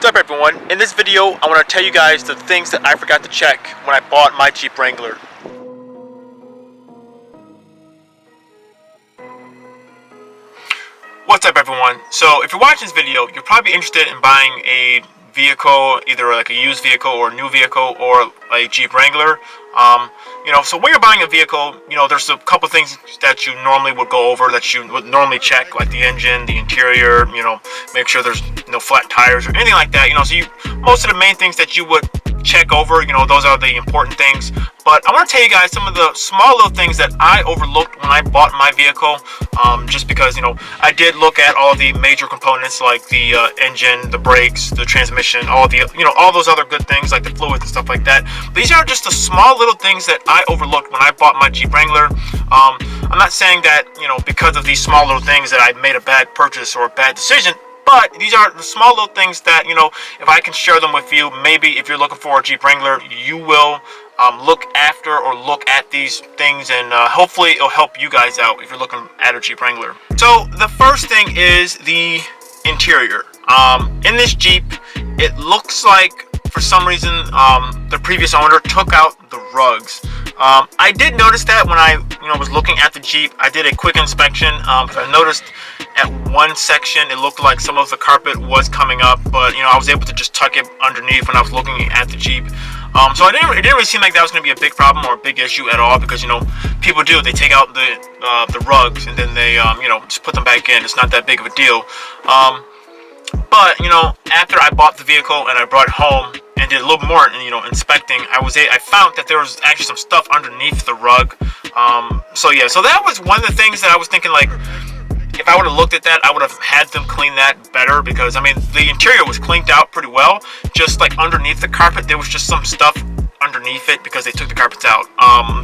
What's up everyone? In this video, I want to tell you guys the things that I forgot to check when I bought my Jeep Wrangler. What's up everyone? So if you're watching this video, you're probably interested in buying a vehicle, either like a used vehicle or a new vehicle or a Jeep Wrangler. So when you're buying a vehicle, there's a couple things that you normally would go over, that you would normally check, like the engine, the interior, make sure there's no flat tires or anything like that. Most of the main things that you would check over, those are the important things. But I want to tell you guys some of the small little things that I overlooked when I bought my vehicle, just because, I did look at all the major components like the engine, the brakes, the transmission, all those other good things like the fluids and stuff like that. These are just the small little things that I overlooked when I bought my Jeep Wrangler. I'm not saying that, because of these small little things that I made a bad purchase or a bad decision. But these are the small little things that, if I can share them with you, maybe if you're looking for a Jeep Wrangler, you will look after or look at these things, and hopefully it'll help you guys out if you're looking at a Jeep Wrangler. So the first thing is the interior. In this Jeep, it looks like for some reason the previous owner took out the rugs. I did notice that when I was looking at the Jeep. I did a quick inspection because I noticed at one section it looked like some of the carpet was coming up, but I was able to just tuck it underneath when I was looking at the Jeep. So it didn't really seem like that was going to be a big problem or a big issue at all, because people do, they take out the rugs and then they just put them back in. It's not that big of a deal. But after I bought the vehicle and I brought it home and did a little more inspecting, I found that there was actually some stuff underneath the rug. So that was one of the things that I was thinking, like, if I would have looked at that, I would have had them clean that better, because the interior was cleaned out pretty well. Just like underneath the carpet, there was just some stuff underneath it because they took the carpets out.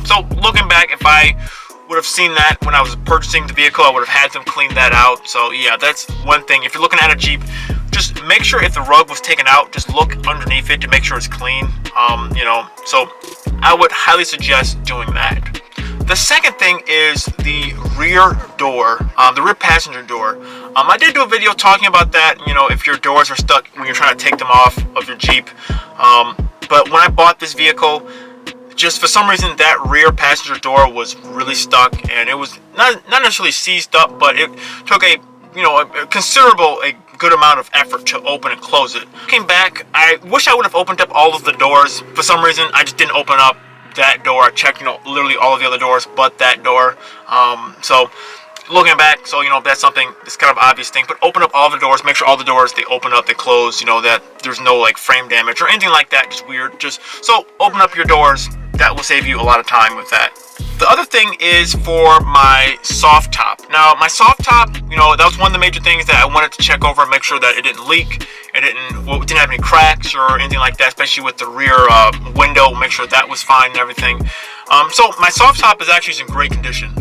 So looking back, if I would have seen that when I was purchasing the vehicle, I would have had them clean that out. So yeah, that's one thing. If you're looking at a Jeep, just make sure if the rug was taken out, just look underneath it to make sure it's clean. So I would highly suggest doing that. The second thing is the rear door, the rear passenger door. I did do a video talking about that, if your doors are stuck when you're trying to take them off of your Jeep. But when I bought this vehicle, just for some reason that rear passenger door was really stuck, and it was not necessarily seized up, but it took a good amount of effort to open and close it. Looking back, I wish I would have opened up all of the doors. For some reason, I just didn't open up that door. I checked, literally all of the other doors but that door. So looking back, so that's something, it's kind of obvious thing, but open up all the doors, make sure all the doors, they open up, they close, that there's no like frame damage or anything like that, just weird. So open up your doors. That will save you a lot of time with that. The other thing is for my soft top. Now, my soft top, that was one of the major things that I wanted to check over and make sure that it didn't leak, it didn't have any cracks or anything like that, especially with the rear window, make sure that was fine and everything. So my soft top is actually in great condition.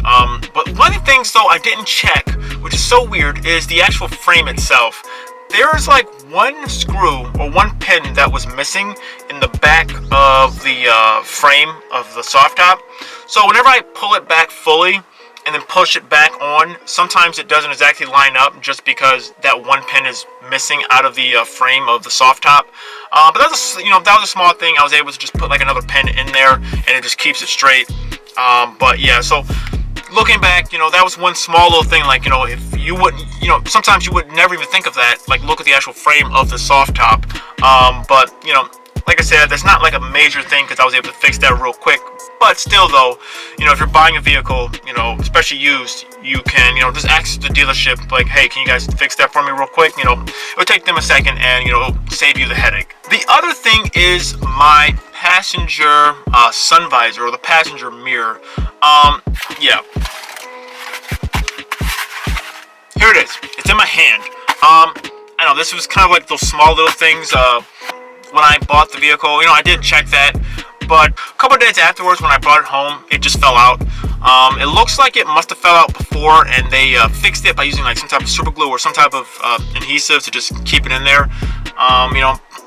But one of the things though I didn't check, which is so weird, is the actual frame itself. There is like one screw or one pin that was missing in the back of the frame of the soft top. So whenever I pull it back fully and then push it back on, sometimes it doesn't exactly line up just because that one pin is missing out of the frame of the soft top. But that was a small thing. I was able to just put like another pin in there and it just keeps it straight. But yeah, so looking back, that was one small little thing, like, if you wouldn't, sometimes you would never even think of that, like look at the actual frame of the soft top. But, like I said, that's not like a major thing because I was able to fix that real quick. But still though, if you're buying a vehicle, especially used, you can, just ask the dealership, like, hey, can you guys fix that for me real quick? It'll take them a second and, it'll save you the headache. The other thing is my passenger sun visor, or the passenger mirror. Yeah. Here it is. It's in my hand. I know this was kind of like those small little things when I bought the vehicle. I did check that, but a couple of days afterwards when I brought it home, it just fell out. It looks like it must have fell out before and they fixed it by using like some type of super glue or some type of adhesive to just keep it in there.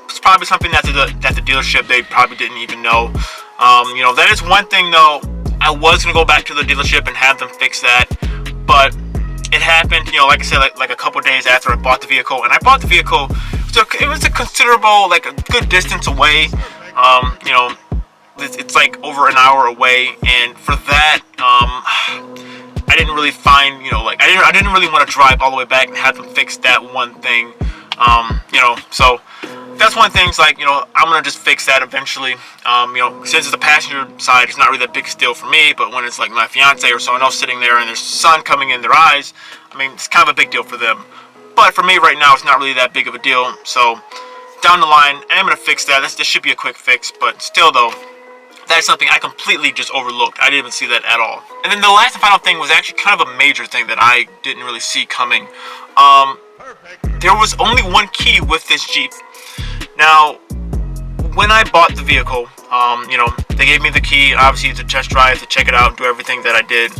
It's probably something that the dealership, they probably didn't even know. That is one thing though. I was gonna go back to the dealership and have them fix that, but it happened, like I said, like a couple days after I bought the vehicle. And I bought the vehicle, it was it was a considerable, like a good distance away. You know, it's like over an hour away, and for that, I didn't really find, you know, like I didn't really want to drive all the way back and have them fix that one thing. You know, so that's one of the things, like, you know, I'm gonna just fix that eventually. You know, since it's the passenger side, it's not really that big a deal for me, but when it's like my fiance or someone else sitting there and there's sun coming in their eyes, I mean, it's kind of a big deal for them. But for me right now, it's not really that big of a deal. So down the line, I'm gonna fix that. This should be a quick fix, but still though, that's something I completely just overlooked. I didn't even see that at all. And then the last and final thing was actually kind of a major thing that I didn't really see coming. There was only one key with this Jeep. Now, when I bought the vehicle, you know, they gave me the key, obviously, to test drive, to check it out, and do everything that I did.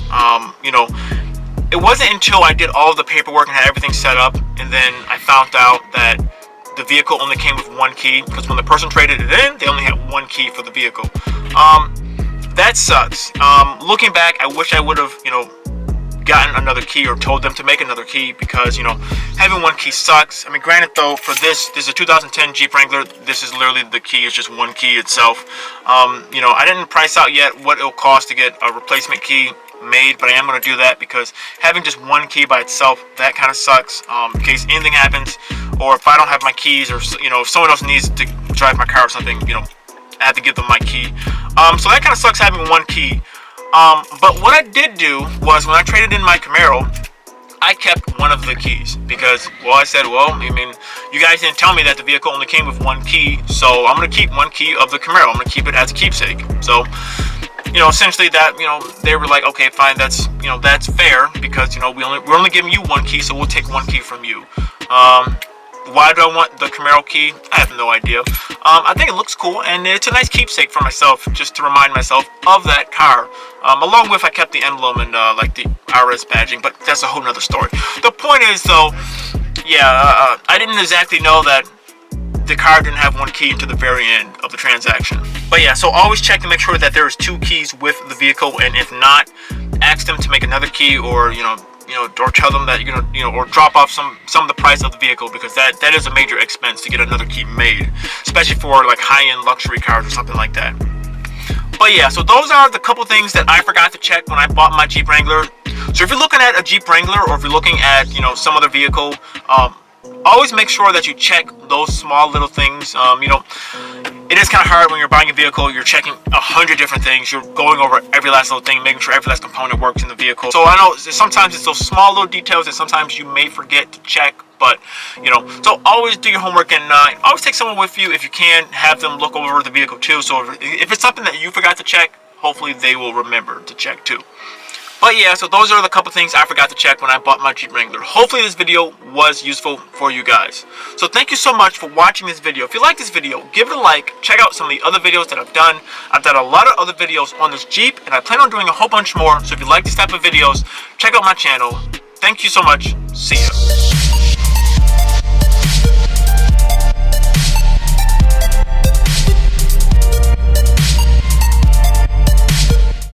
You know, it wasn't until I did all of the paperwork and had everything set up, and then I found out that the vehicle only came with one key, because when the person traded it in, they only had one key for the vehicle. That sucks. Looking back, I wish I would have, you know, gotten another key or told them to make another key, because, you know, having one key sucks. I mean, granted though, for this is a 2010 Jeep Wrangler. This is literally the key. It's just one key itself. You know, I didn't price out yet what it'll cost to get a replacement key made, but I am going to do that, because having just one key by itself, that kind of sucks. In case anything happens, or if I don't have my keys, or, you know, if someone else needs to drive my car or something, you know, I have to give them my key. So that kind of sucks having one key. But what I did do was, when I traded in my Camaro, I kept one of the keys, because, well, I said, well, I mean, you guys didn't tell me that the vehicle only came with one key, so I'm going to keep one key of the Camaro. I'm going to keep it as a keepsake. So, you know, essentially that, you know, they were like, okay, fine, that's, you know, that's fair, because, you know, we're only giving you one key, so we'll take one key from you. Why do I want the Camaro key? I have no idea. I think it looks cool, and it's a nice keepsake for myself, just to remind myself of that car. Along with, I kept the emblem and like the IRS badging, but that's a whole nother story. The point is, though, yeah, I didn't exactly know that the car didn't have one key until the very end of the transaction. But yeah, so always check to make sure that there is two keys with the vehicle, and if not, ask them to make another key, or, you know, or tell them that you're gonna, you know, or drop off some of the price of the vehicle, because that is a major expense to get another key made, especially for like high-end luxury cars or something like that. But yeah, so those are the couple things that I forgot to check when I bought my Jeep Wrangler. So if you're looking at a Jeep Wrangler, or if you're looking at, you know, some other vehicle, always make sure that you check those small little things. You know, it is kind of hard when you're buying a vehicle. You're checking 100 different things. You're going over every last little thing, making sure every last component works in the vehicle. So I know sometimes it's those small little details that sometimes you may forget to check. But, you know, so always do your homework, and always take someone with you if you can. Have them look over the vehicle too. So if it's something that you forgot to check, hopefully they will remember to check too. But yeah, so those are the couple things I forgot to check when I bought my Jeep Wrangler. Hopefully this video was useful for you guys. So thank you so much for watching this video. If you like this video, give it a like. Check out some of the other videos that I've done. I've done a lot of other videos on this Jeep, and I plan on doing a whole bunch more. So if you like these type of videos, check out my channel. Thank you so much. See ya.